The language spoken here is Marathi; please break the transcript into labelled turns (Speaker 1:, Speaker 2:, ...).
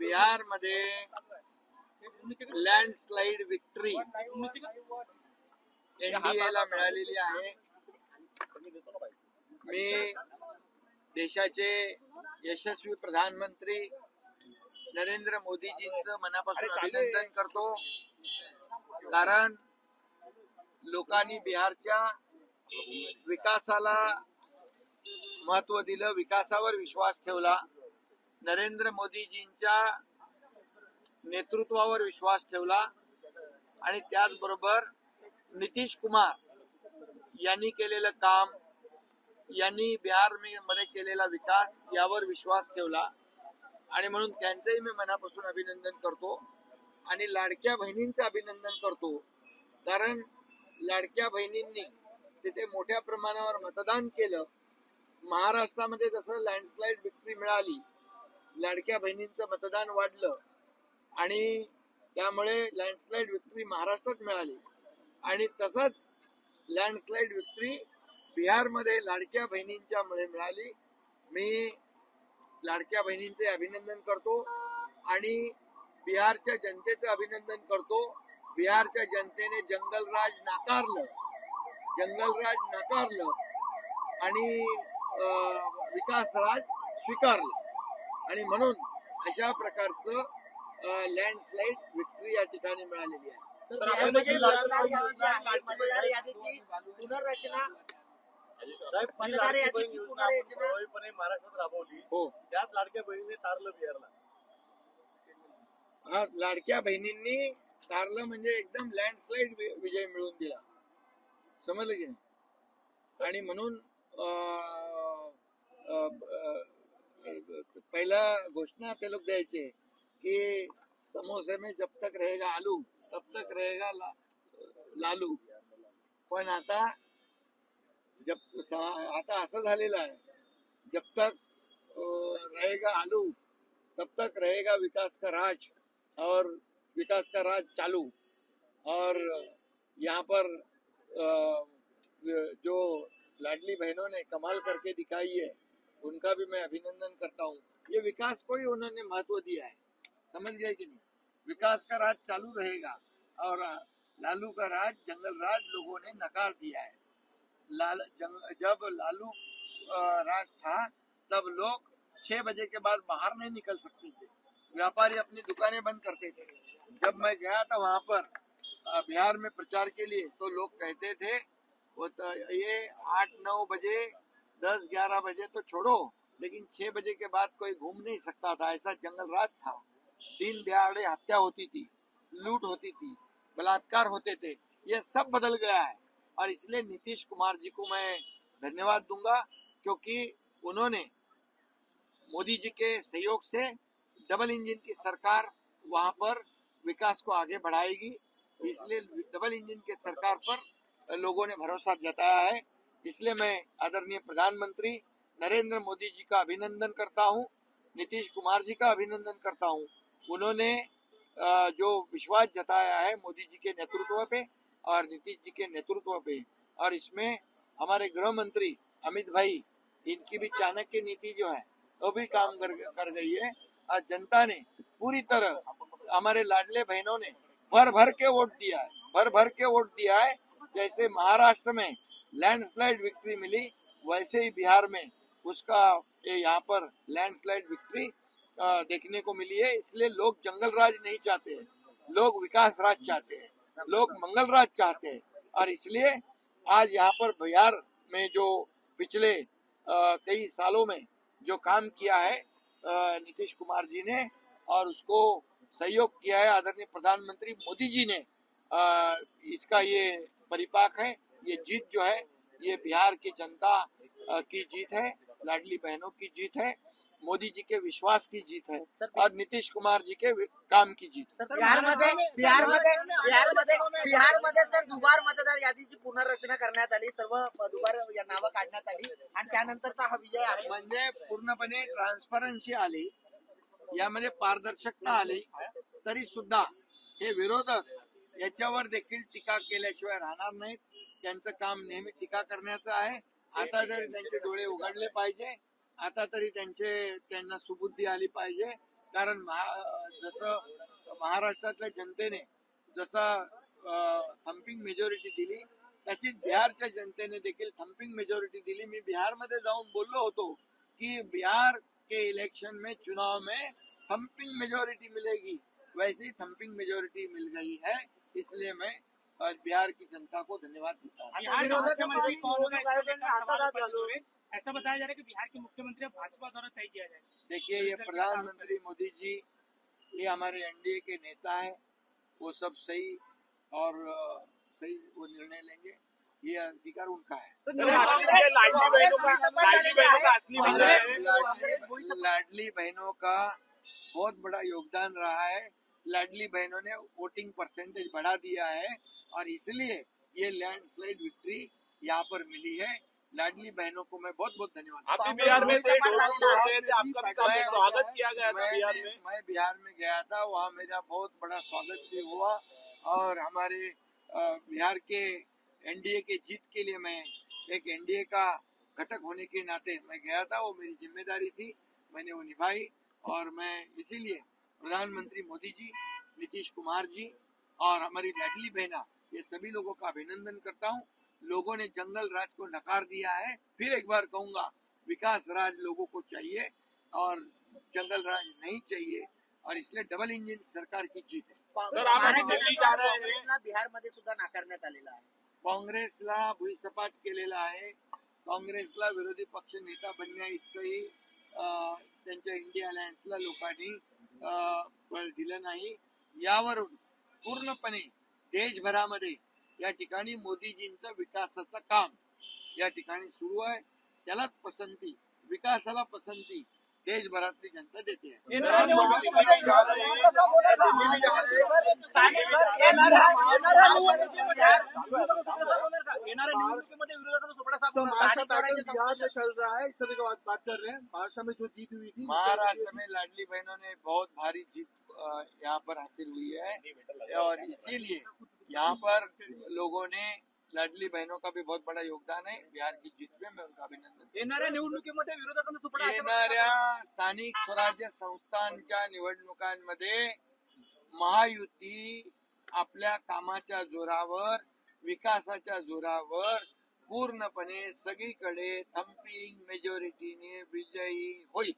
Speaker 1: बिहार मध्ये लँडस्लाइड विक्ट्री एनडीएला मिळालेली आहे। मी देशाचे यशस्वी प्रधानमंत्री नरेंद्र मोदीजींचं मनापासून अभिनंदन करतो, कारण लोकांनी बिहारच्या विकासाला महत्व दिलं, विकासावर विश्वास ठेवला, नरेंद्र मोदीजींच्या नेतृत्वावर विश्वास ठेवला आणि त्याचबरोबर नितीश कुमार यांनी केलेलं काम, यांनी बिहार मध्ये केलेला विकास यावर विश्वास ठेवला आणि म्हणून त्यांचंही मी मनापासून अभिनंदन करतो आणि लाडक्या बहिणींचं अभिनंदन करतो, कारण लाडक्या बहिणींनी तिथे मोठ्या प्रमाणावर मतदान केलं। महाराष्ट्रामध्ये जसं लँडस्लाइड विक्ट्री मिळाली, लाडक्या बहिणींचं मतदान वाढलं आणि त्यामुळे लँडस्लाइड विक्ट्री महाराष्ट्रात मिळाली आणि तसंच लँडस्लाइड विक्ट्री बिहारमध्ये लाडक्या बहिणींच्या मुळे मिळाली। मी लाडक्या बहिणींचे अभिनंदन करतो आणि बिहारच्या जनतेचं अभिनंदन करतो। बिहारच्या जनतेने जंगलराज नाकारलं आणि विकासराज स्वीकारलं आणि म्हणून अशा प्रकारचं लँडस्लाइड विक्ट्री या ठिकाणी मिळालेली आहे।
Speaker 2: महाराष्ट्रात राबवली, हो, त्यात लाडक्या बहिणीने तारलं बिहारला।
Speaker 1: हा, लाडक्या बहिणींनी तारलं म्हणजे एकदम लँडस्लाइड विजय मिळवून दिला, समजलं की नाही। आणि म्हणून पहिला घोषणा ते लोग द्यायचे कि समोसे में जब तक रहेगा आलू तब तक रहेगा लालू, पण आता असं झालेलं आहे, जब तक रहेगा आलू तब तक रहेगा विकास का राज और विकास का राज चालू। और यहाँ पर जो लाडली बहनों ने कमाल करके दिखाई है, उनका भी मैं अभिनंदन करता हूँ। ये विकास को ही उन्होंने महत्व दिया है, समझ गए कि नहीं। विकास का राज चालू रहेगा और लालू का राज, जंगल राज लोगों ने नकार दिया है। जब लालू राज था तब लोग 6 बजे के बाद बाहर नहीं निकल सकते थे, व्यापारी अपनी दुकानें बंद करते थे। जब मैं गया था वहां पर बिहार में प्रचार के लिए, तो लोग कहते थे ये 8-9 बजे 10-11 बजे तो छोड़ो, लेकिन 6 बजे के बाद कोई घूम नहीं सकता था, ऐसा जंगल राज था। दिन दहाड़े हत्या होती थी, लूट होती थी, बलात्कार होते थे, ये सब बदल गया है। और इसलिए नीतीश कुमार जी को मैं धन्यवाद दूंगा, क्योंकि उन्होंने मोदी जी के सहयोग से डबल इंजन की सरकार वहां पर विकास को आगे बढ़ाएगी, इसलिए डबल इंजन के सरकार पर लोगों ने भरोसा जताया है। इसलिए मैं आदरणीय प्रधानमंत्री नरेंद्र मोदी जी का अभिनंदन करता हूं, नीतीश कुमार जी का अभिनंदन करता हूं। उन्होंने जो विश्वास जताया है मोदी जी के नेतृत्व पे और नीतीश जी के नेतृत्व पे, और इसमें हमारे गृह मंत्री अमित भाई, इनकी भी चाणक्य नीति जो है वो भी काम कर गई है। और जनता ने पूरी तरह, हमारे लाडले बहनों ने भर भर के वोट दिया है। जैसे महाराष्ट्र में लैंडस्लाइड विक्ट्री मिली, वैसे ही बिहार में उसका यहाँ पर लैंडस्लाइड विक्ट्री देखने को मिली है। इसलिए लोग जंगल राज नहीं चाहते हैं, लोग विकास राज चाहते हैं, लोग मंगल राज चाहते हैं। और इसलिए आज यहाँ पर बिहार में जो पिछले कई सालों में जो काम किया है नीतीश कुमार जी ने, और उसको सहयोग किया है आदरणीय प्रधानमंत्री मोदी जी ने, इसका ये परिपाक है। ये जीत जो है ये बिहार की जनता की जीत है, लाडली बहनों की जीत है, मोदी जी के विश्वास की जीत है और नीतीश कुमार जी के काम की जीत है।
Speaker 3: बिहारमध्ये सर दुबार मतदार यादीची पुनर्रचना करण्यात आली, सर्व दुबार नावं काढण्यात आली आणि त्यानंतरचा हा विजय आहे।
Speaker 1: म्हणजे पूर्णपणे ट्रान्सपरन्सी आली, यामध्ये पारदर्शकता आली, तरी सुद्धा हे विरोधक याच्यावर देखील टीका केल्याशिवाय राहणार नाहीत। त्यांचं काम नेहमी टीका करण्याचं आहे। आता जरी त्यांचे डोळे उघडले पाहिजे, आता तरी त्यांना सुबुद्धी आली पाहिजे कारण जसं महाराष्ट्रातल्या जनतेने जसा थम्पिंग मेजॉरिटी दिली तशीच बिहारच्या जनतेने देखील थम्पिंग मेजॉरिटी दिली. मी बिहारमध्ये जाऊन बोललो होतो कि बिहार के इलेक्शन में चुनाव में थम्पिंग मेजॉरिटी मिलेगी, वैसी थम्पिंग मेजॉरिटी मिल गई है. इसलिए मैं बिहार की जनता को धन्यवाद देता हूँ.
Speaker 4: बिहार के मुख्यमंत्री कौन होगा इसको लेकर सवाल उपस्थित हुए. ऐसा बताया जा रहा है कि बिहार के मुख्यमंत्री अब भाजपा द्वारा तय किया जाए.
Speaker 1: देखिए, ये प्रधानमंत्री मोदी जी, ये हमारे एनडीए के नेता है, वो सब सही और सही वो निर्णय लेंगे, ये अधिकार उनका है. लाडली बहनों का बहुत बड़ा योगदान रहा है. लाडली बहनों ने वोटिंग परसेंटेज बढ़ा दिया है और इसलिए ये लैंडस्लाइड विक्ट्री यहाँ पर मिली है. लाडली बहनों को मैं बहुत बहुत धन्यवाद.
Speaker 2: आपने बिहार में से आपका भी काफी स्वागत किया गया था बिहार में.
Speaker 1: मैं बिहार में गया था, वहाँ मेरा बहुत बड़ा स्वागत भी हुआ और हमारे बिहार के एनडीए के जीत के लिए मैं एक एनडीए का घटक होने के नाते मैं गया था. वो मेरी जिम्मेदारी थी, मैंने वो निभाई और मैं इसीलिए प्रधानमंत्री मोदी जी, नीतीश कुमार जी और हमारी लाडली बहना, ये सभी लोगों का अभिनंदन करता हूँ. लोगों ने जंगल राज को नकार दिया है. फिर एक बार कहूंगा, विकास राज लोगों को चाहिए और जंगल राज नहीं चाहिए और इसलिए डबल इंजिन सरकार की जीत है.
Speaker 3: काँग्रेसला बिहारमध्ये सुद्धा नाकारण्यात आलेला आहे.
Speaker 1: काँग्रेसला भुईसपाट केलेला आहे. काँग्रेसला विरोधी पक्ष नेता बनण्या इतकंही त्यांच्या इंडिया अलायन्सला लोकांनी बळ दिलं नाही. यावरून पूर्णपणे देशभरामध्ये या ठिकाणी मोदीजींचं विकासाचं काम या ठिकाणी सुरू आहे. त्यालाच पसंती, विकासाला पसंती देशभरातली जनता देते आहे.
Speaker 5: चल रहा है, इस सभी का बात कर रहे हैं. महाराष्ट्र में जो जीत हुई थी,
Speaker 1: महाराष्ट्र में लाडली बहनों ने बहुत भारी जीत यहाँ पर हासिल हुई है और इसीलिए यहाँ पर लोगों ने लाडली बहनों का भी बहुत बड़ा योगदान है बिहार की जीत में. मैं उनका अभिनंदन.
Speaker 4: येणाऱ्या निवडणुकीमध्ये विरोधकांना सुपडा
Speaker 1: येणाऱ्या स्थानिक स्वराज्य संस्थांच्या निवडणुकांमध्ये महायुती आपल्या कामाच्या जोरावर, विकासाच्या जोरावर पूर्णपणे सगळीकडे थम्पिंग मेजॉरिटीने विजयी होईल.